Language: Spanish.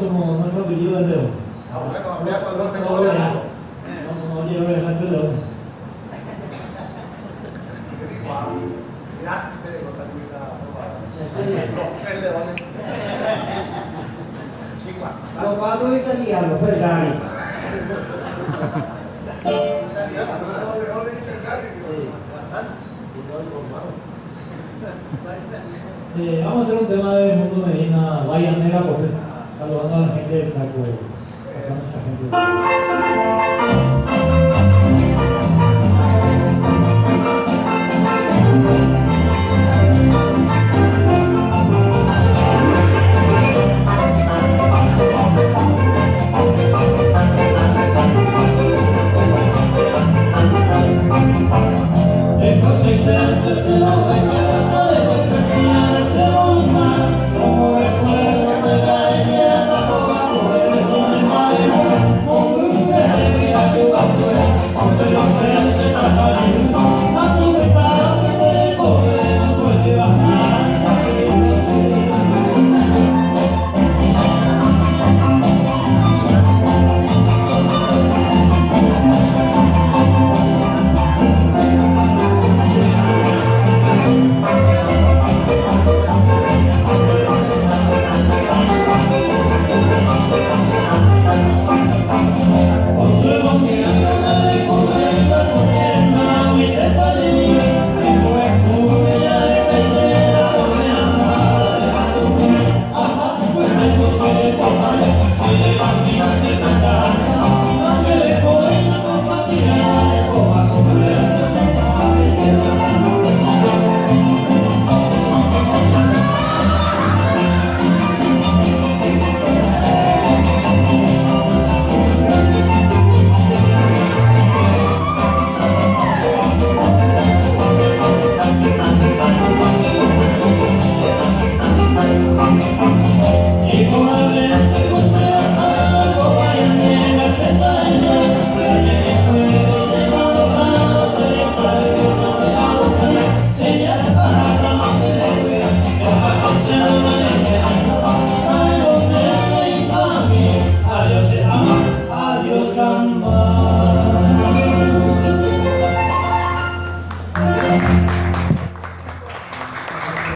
como nuestro apellido es León. Ah, bueno, vea cuando no tengo No, nada. ya. No llevo el Nacho León. Mirá, te digo, no, 3 leones. Chihuahua. Lo pago italiano, Ferrari. Vamos a hacer un tema de Mundo Medina, Guayanera, porque saludando a la gente del Chaco. Pasa mucha gente.